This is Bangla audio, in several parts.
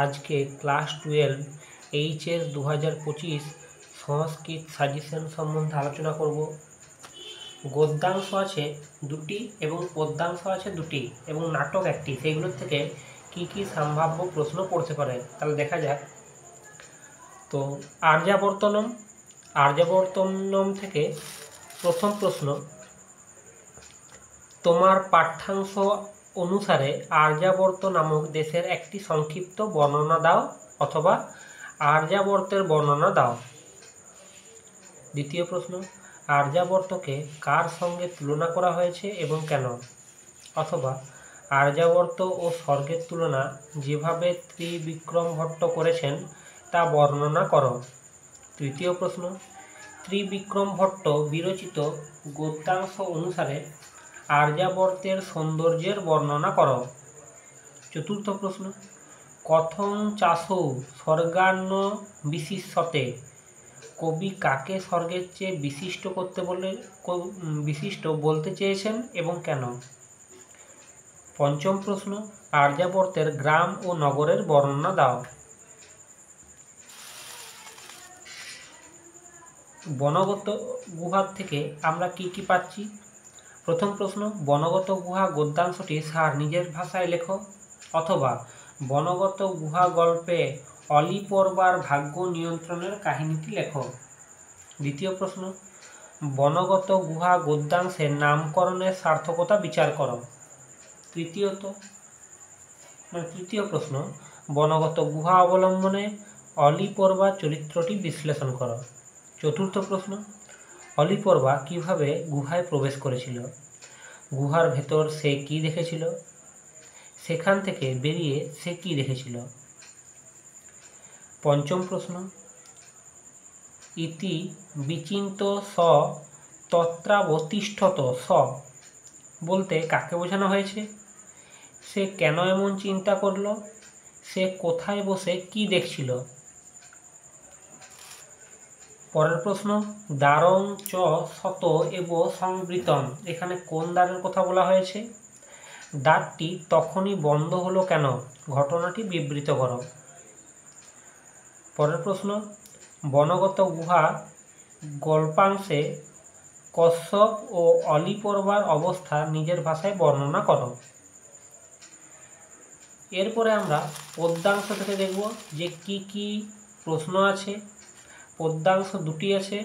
আজকে ক্লাস 12 এইচএস 2025 সংস্কৃত সাজেশন সম্বন্ধে আলোচনা করব। গদ্যাংশ আছে দুটি এবং পদ্যাংশ আছে দুটি এবং নাটক একটি। সেইগুলোর থেকে কি কি সম্ভাব্য প্রশ্ন পড়তে পারে তাহলে দেখা যাক। তো আর্যাবর্তনম থেকে প্রথম প্রশ্ন, তোমার পাঠ্যাংশ অনুসারে আর্যাবর্ত নামক দেশের একটি সংক্ষিপ্ত বর্ণনা দাও অথবা আর্যাবর্তের বর্ণনা দাও। দ্বিতীয় প্রশ্ন, আর্যাবর্তকে কার সঙ্গে তুলনা করা হয়েছে এবং কেন? অথবা আর্যাবর্ত ও স্বর্গের তুলনা যেভাবে ত্রিবিক্রম ভট্ট করেছেন তা বর্ণনা করো। তৃতীয় প্রশ্ন, ত্রিবিক্রম ভট্ট বিরচিত গদ্যাংশ অনুসারে আর্যাবর্তের সৌন্দর্যের বর্ণনা করো। চতুর্থ প্রশ্ন, কথং চাষৌ স্বর্গান্ন বিশিষ্যতে, কবি কাকে স্বর্গের চেয়ে বিশিষ্ট বলতে চেয়েছেন এবং কেন? পঞ্চম প্রশ্ন, আর্যাবর্তের গ্রাম ও নগরের বর্ণনা দাও। বনগত গুহা থেকে আমরা কি কি পাচ্ছি? প্রথম প্রশ্ন, বনগত গুহা গদ্যাংশটি সার নিজের ভাষায় লেখো অথবা বনগত গুহা গল্পে অলি পর্বার ভাগ্য নিয়ন্ত্রণের কাহিনীটি লেখো। দ্বিতীয় প্রশ্ন, বনগত গুহা গদ্যাংশের নামকরণের সার্থকতা বিচার করো। তৃতীয় প্রশ্ন, বনগত গুহা অবলম্বনে অলি পর্বার চরিত্রটি বিশ্লেষণ করো। চতুর্থ প্রশ্ন, অলি পর্বা কীভাবে গুহায় প্রবেশ করেছিল? গুহার ভেতর সে কি দেখেছিল? সেখান থেকে বেরিয়ে সে কি দেখেছিল? পঞ্চম প্রশ্ন, ইতি বিচিন্ত স তত্রাবতিষ্ঠত স বলতে কাকে বোঝানো হয়েছে? সে কেন এমন চিন্তা করল? সে কোথায় বসে কি দেখছিল? পরের প্রশ্ন, দ্বারং চ শত এব সংবৃতম, এখানে কোন দ্বারের কথা বলা হয়েছে? দ্বারটি তখনই বন্ধ হলো কেন? ঘটনাটি বিবৃত করো। পরের প্রশ্ন, বনগত গুহা গল্পাংশে কশ্যপ ও অলি পর্বার অবস্থা নিজের ভাষায় বর্ণনা করো। এরপরে আমরা পদ্যাংশ থেকে দেখব যে কি কি প্রশ্ন আছে। পদ্যাংশ দুটি আছে,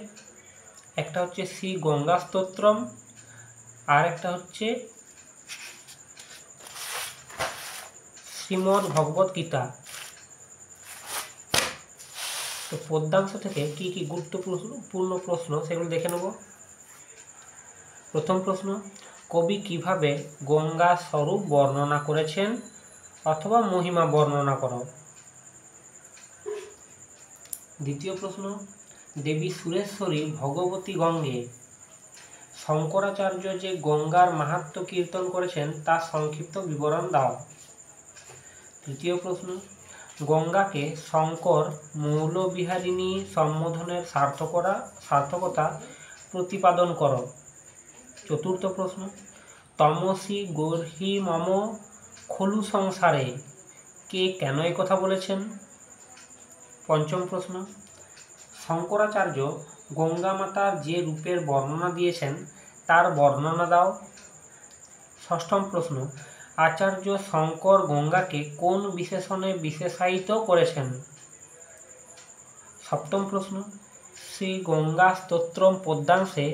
একটা হচ্ছে শ্রী গঙ্গা স্তোত্রম আর একটা হচ্ছে শ্রীমদ্ ভগবত গীতা। তো পদ্যাংশ থেকে কি কি গুরুত্বপূর্ণ প্রশ্ন সেগুলো দেখে নেব। প্রথম প্রশ্ন, কবি কিভাবে গঙ্গা স্বরূপ বর্ণনা করেছেন অথবা মহিমা বর্ণনা করো। দ্বিতীয় প্রশ্ন, দেবী সুরেশ্বরী ভগবতী গঙ্গে শঙ্করাচার্য যে গঙ্গার মাহাত্ম্য কীর্তন করেছেন তার সংক্ষিপ্ত বিবরণ দাও। তৃতীয় প্রশ্ন, গঙ্গাকে শঙ্কর মৌলবিহারিণী সম্বোধনের সার্থকতা প্রতিপাদন করো। চতুর্থ প্রশ্ন, তমসি গর্হি মম খলু সংসারে, কে কেন এই কথা বলেছেন? পঞ্চম প্রশ্ন, শঙ্করাচার্য গঙ্গা মাতার যে রূপের বর্ণনা দিয়েছেন তার বর্ণনা দাও। ষষ্ঠম প্রশ্ন, আচার্য শঙ্কর গঙ্গাকে কোন বিশেষণে বিশেষায়িত করেছেন? সপ্তম প্রশ্ন, শ্রী গঙ্গা স্তোত্রম পদ্যাংশে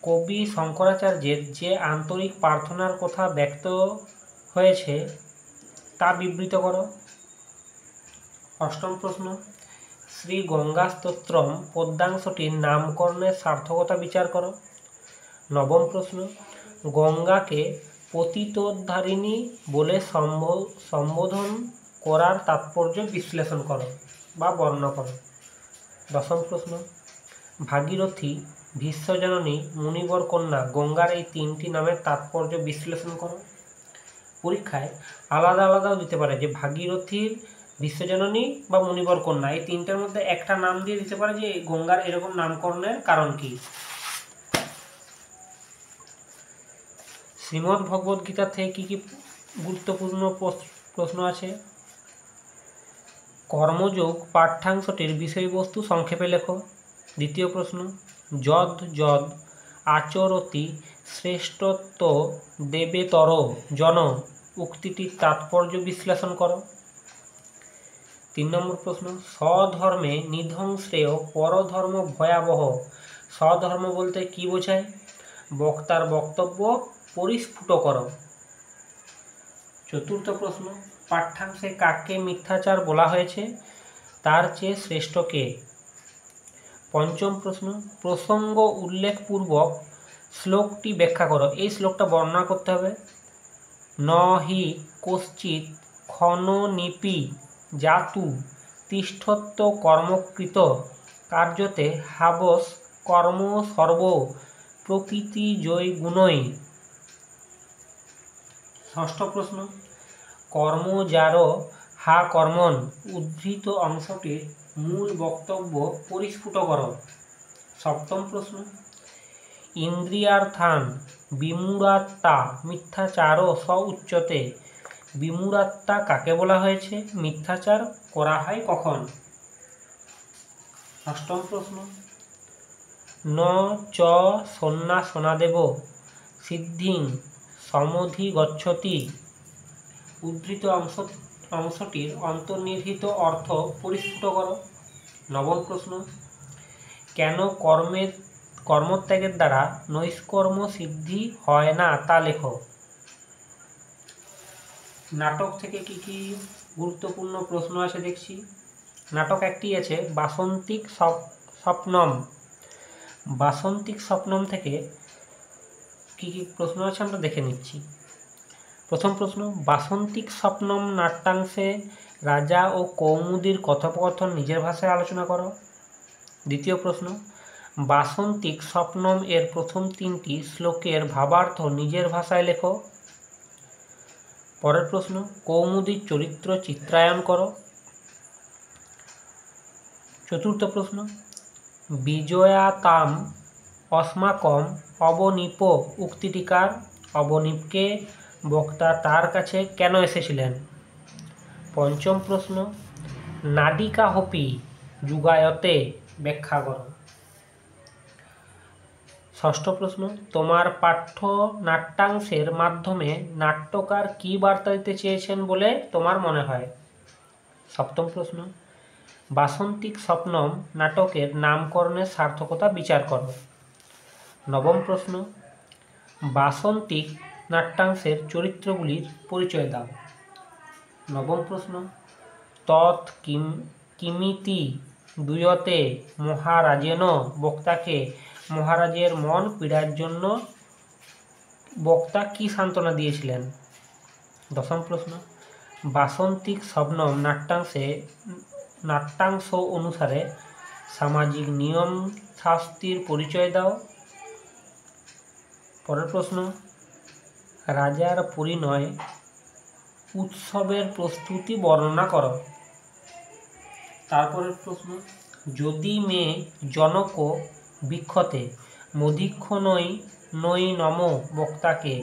কবি শঙ্করাচার্যের যে আন্তরিক প্রার্থনার কথা ব্যক্ত হয়েছে তা বিবৃত করো। অষ্টম প্রশ্ন, শ্রী গঙ্গা স্তোত্রম পদ্যাংশটির নামকরণের সার্থকতা বিচার করো। নবম প্রশ্ন, গঙ্গাকে পতিতোদ্ধারিণী বলে সম্বোধন করার তাৎপর্য বিশ্লেষণ করো বা বর্ণনা করো। দশম প্রশ্ন, ভাগীরথী, ভীষ্মজননী, মুনিবর কন্যা গঙ্গার এই তিনটি নামের তাৎপর্য বিশ্লেষণ করো। পরীক্ষায় আলাদা আলাদাও দিতে পারে, যে ভাগীরথীর, ভীষ্মজননী বা মুনিবর কন্যা এই তিনটার মধ্যে একটা নাম দিয়ে দিতে পারে যে গঙ্গার এরকম নামকরণের কারণ কি। শ্রীমদ্ ভগবত গীতা থেকে কি কি গুরুত্বপূর্ণ প্রশ্ন আছে? কর্মযোগ পাঠ্যাংশটির বিষয়বস্তু সংক্ষেপে লেখো। দ্বিতীয় প্রশ্ন, যদ যদ আচরতি শ্রেষ্ঠত্ব দেবেতর জন উক্তিটির তাৎপর্য বিশ্লেষণ করো। 3 নম্বর প্রশ্ন, স্বধর্মে নিধন শ্রেয় পরধর্ম ভয়াবহ। স্বধর্ম বলতে কি বোঝায়? বক্তার বক্তব্য পরিস্ফুট করো। 4র্থ প্রশ্ন, পাঠ্যাংশে কাকে মিথ্যাচার বলা হয়েছে? তার চেয়ে শ্রেষ্ঠ কে? 5ম প্রশ্ন, প্রসঙ্গ উল্লেখপূর্বক শ্লোকটি ব্যাখ্যা করো। এই শ্লোকটা বর্ণনা করতে হবে। ন হি কশ্চিৎ ক্ষণনিপি জাতু তিষ্ঠত্ব কর্মকৃত কার্যতে হাবস কর্ম সর্ব প্রকৃতি জয় গুণই। 6ষ্ঠ প্রশ্ন, কর্ম যার হা কর্মণ উদ্ধৃত অংশটির মূল বক্তব্য পরিস্ফুট করো। 7ম প্রশ্ন, ইন্দ্রিয়ার্থান বিমূঢ়াত্মা মিথ্যাচার স উচ্যতে। বিমূঢ়াত্মা কাকে বলা হয়েছে? মিথ্যাচার করা হয় কখন? 8ম প্রশ্ন, ন চ সন্ন্যাসনাদেব সিদ্ধিং সমধিগচ্ছতি উদ্ধৃত অংশটির অন্তর্নিহিত অর্থ পরিস্ফুট করো। 9ম প্রশ্ন, কেন কর্মত্যাগের দ্বারা নৈষ্কর্ম সিদ্ধি হয় না তা লেখো। নাটক থেকে কি কি গুরুত্বপূর্ণ প্রশ্ন আছে দেখছি। নাটক একটি আছে বাসন্তিক স্বপ্নম। বাসন্তিক স্বপ্নম থেকে কি কি প্রশ্ন আছে আমরা দেখে নিচ্ছি। প্রথম প্রশ্ন, বাসন্তিক স্বপ্নম নাট্যাংশে রাজা ও কৌমুদীর কথোপকথন নিজের ভাষায় আলোচনা করো। দ্বিতীয় প্রশ্ন, বাসন্তিক স্বপ্নম এর প্রথম 3টি শ্লোকের ভাবার্থ নিজের ভাষায় লেখো। পরের প্রশ্ন, কৌমুদীর চরিত্র চিত্রায়ন করো। 4র্থ প্রশ্ন, বিজয়াতাম অস্মাকম অবনীপ উক্তিটিকার। অবনীপকে বক্তা তার কাছে কেন এসেছিলেন? 5ম প্রশ্ন, নাডিকা হপি যুগায়তে ব্যাখ্যা করো। 6ষ্ঠ প্রশ্ন, তোমার পাঠ্য নাট্যাংশের মাধ্যমে নাট্যকার কী বার্তা দিতে চেয়েছেন বলে তোমার মনে হয়? 7ম প্রশ্ন, বাসন্তিক স্বপ্নম নাটকের নামকরণের সার্থকতা বিচার করো। 9ম প্রশ্ন, বাসন্তিক নাট্যাংশের চরিত্রগুলির পরিচয় দাও। 9ম প্রশ্ন, তৎ কিমিতি দুয়তে মহারাজেন বক্তাকে মহারাজের মন পীড়ার জন্য বক্তা কি সান্ত্বনা দিয়েছিলেন? 10ম প্রশ্ন, বাসন্তিক স্বপ্নম নাট্যাংশ অনুসারে সামাজিক নিয়ম শাস্তির পরিচয় দাও। পরের প্রশ্ন, রাজার পরিণয় উৎসবের প্রস্তুতি বর্ণনা করো। তারপরের প্রশ্ন, যদি মে জনক বিক্ষতে মধিক্ষণই নৈ নম বক্তাকে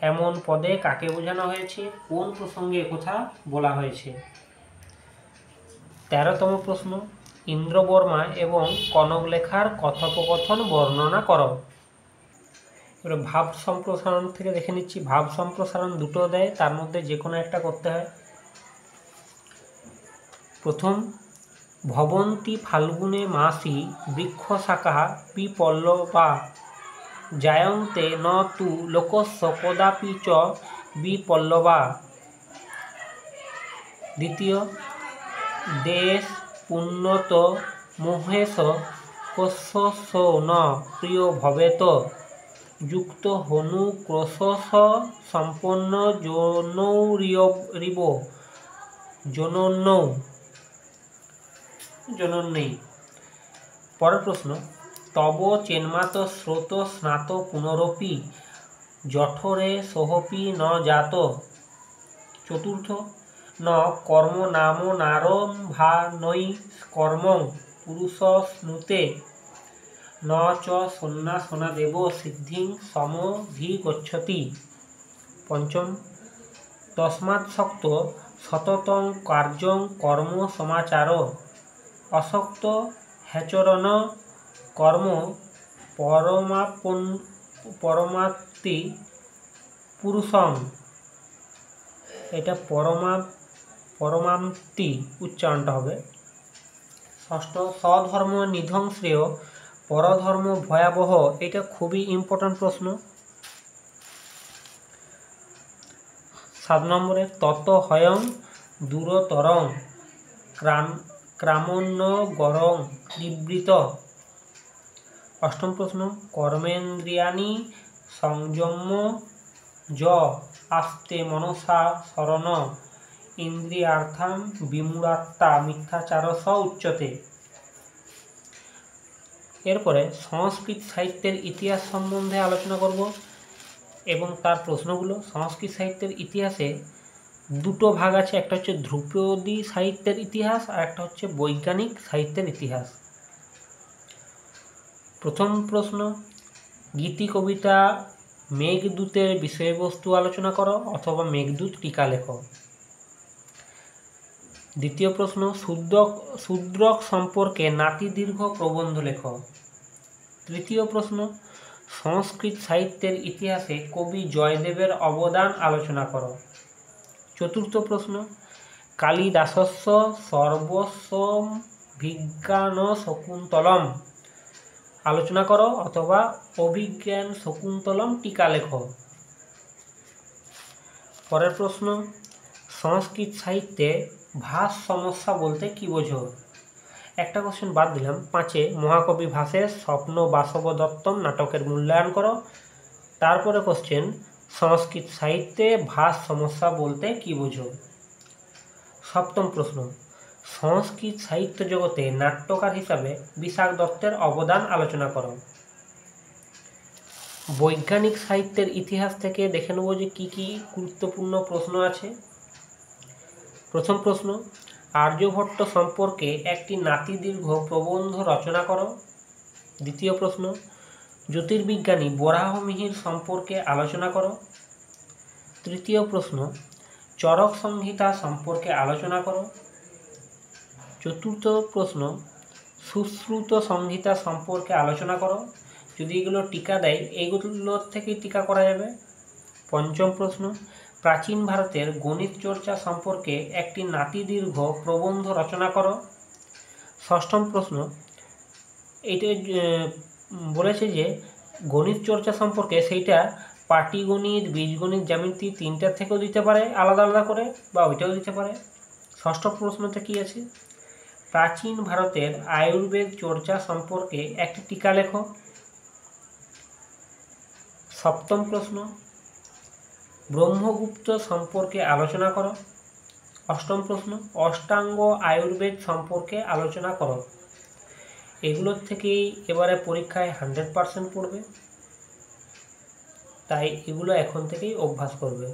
এমন পদে কাকে বোঝানো হয়েছে? কোন প্রসঙ্গে একথা বলা হয়েছে? 13তম প্রশ্ন, ইন্দ্রবর্মা এবং কনকলেখার কথোপকথন বর্ণনা করো। এবার ভাব সম্প্রসারণ থেকে দেখে নিচ্ছি। ভাব সম্প্রসারণ দুটো দেয়, তার মধ্যে যে কোনো একটা করতে হয়। প্রথম, ভবন্তি ফাল্গুনে মাসি বৃক্ষ শাখা বিপল্লবা জায়ন্তে ন তু লোকস্য কদাপি চ বিপল্লবা। দ্বিতীয়, দেশ পুণ্যত মোহেশ কস্য ন প্রিয় ভবেত যুক্ত হনু ক্রোশস সম্পন্ন জনৌরিব জনন্যই। পরের প্রশ্ন, তব চেন্মাত স্রোত স্নাত পুনরপি জঠরে সোহপি ন জাত। চতুর্থ, ন কর্ম নাম নারম্ভা নৈ কর্মং পুরুষ স্নুতে ন চ সন্ন্যাসনাদেব সিদ্ধিং সমধিগচ্ছতি। পঞ্চম, তস্মাৎ শক্ত সততং কার্যং কর্ম সমাচার অসক্ত হ্যাচরণ কর্ম পরমাপ্তি পুরুষং। এটা পরমাপ্তি উচ্চারণটা হবে। ষষ্ঠ, স্বধর্ম নিধং শ্রেয় পরধর্ম ভয়াবহ। এটা খুবই ইম্পর্ট্যান্ট প্রশ্ন। 7 নম্বরে তত হয়ং দূরতরং ক্রামণ্য গরং নিবৃত। 8ম প্রশ্ন কর্মেন্দ্রিয়াণি সংযম্য য আস্তে মনসা শরণ ইন্দ্রিয়ার্থাং বিমূঢ়াত্মা মিথ্যাচার স উচ্যতে। এরপরে সংস্কৃত সাহিত্যের ইতিহাস সম্বন্ধে আলোচনা করব এবং তার প্রশ্নগুলো। সংস্কৃত সাহিত্যের ইতিহাসে দুটো ভাগ আছে, একটা হচ্ছে ধ্রুপদী সাহিত্যের ইতিহাস আর একটা হচ্ছে বৈজ্ঞানিক সাহিত্যের ইতিহাস। প্রথম প্রশ্ন গীতি কবিতা মেঘদূতের বিষয়বস্তু আলোচনা করো অথবা মেঘদূত টিকা লেখো। দ্বিতীয় প্রশ্ন শূদ্রক সম্পর্কে নাতিদীর্ঘ প্রবন্ধ লেখো। তৃতীয় প্রশ্ন সংস্কৃত সাহিত্যের ইতিহাসে কবি জয়দেবের অবদান আলোচনা করো। চতুর্থ প্রশ্ন কালিদাসস্য সর্বস্বম বিজ্ঞান শকুন্তলম আলোচনা করো অথবা অভিজ্ঞান শকুন্তলম টিকা লেখো। পরের প্রশ্ন সংস্কৃত সাহিত্যে ভাস সমস্যা বলতে কি বোঝো। একটা কোশ্চেন বাদ দিলাম। 5 মহাকবি ভাসের স্বপ্ন বাসব দত্তম নাটকের মূল্যায়ন করো। তারপরে কোশ্চেন সংস্কৃত সাহিত্যে ভাস সমস্যা বলতে কি বোঝো। 7ম প্রশ্ন সংস্কৃত সাহিত্য জগতে নাট্যকার হিসাবে বিশাখ দত্তের অবদান আলোচনা করো। বৈজ্ঞানিক সাহিত্যের ইতিহাস থেকে দেখে নেব যে কী কী গুরুত্বপূর্ণ প্রশ্ন আছে। প্রথম প্রশ্ন আর্যভট্ট সম্পর্কে একটি নাতিদীর্ঘ প্রবন্ধ রচনা করো। দ্বিতীয় প্রশ্ন জ্যোতির্বিজ্ঞানী বরাহমিহির সম্পর্কে আলোচনা করো। তৃতীয় প্রশ্ন চরক সংহিতা সম্পর্কে আলোচনা করো। চতুর্থ প্রশ্ন সুশ্রুত সংহিতা সম্পর্কে আলোচনা করো। যদি এগুলো টিকা দেয় এইগুলোর থেকেই টিকা করা যাবে। পঞ্চম প্রশ্ন প্রাচীন ভারতের গণিত চর্চা সম্পর্কে একটি নাতিদীর্ঘ প্রবন্ধ রচনা করো। ষষ্ঠম প্রশ্ন এইটা বলেছে যে গণিত চর্চা সম্পর্কে সেইটা পাটিগণিত বীজগণিত জ্যামিতি তিনটার থেকেও দিতে পারে আলাদা আলাদা করে, বা ওইটাও দিতে পারে। ষষ্ঠ প্রশ্নতে কি আছে প্রাচীন ভারতের আয়ুর্বেদ চর্চা সম্পর্কে একটি টিকা লেখো। সপ্তম প্রশ্ন ব্রহ্মগুপ্ত সম্পর্কে আলোচনা করো। অষ্টম প্রশ্ন অষ্টাঙ্গ আয়ুর্বেদ সম্পর্কে আলোচনা করো। এগুলোর থেকেই এবারে পরীক্ষায় 100% পড়বে, তাই এগুলো এখন থেকেই অভ্যাস করবে।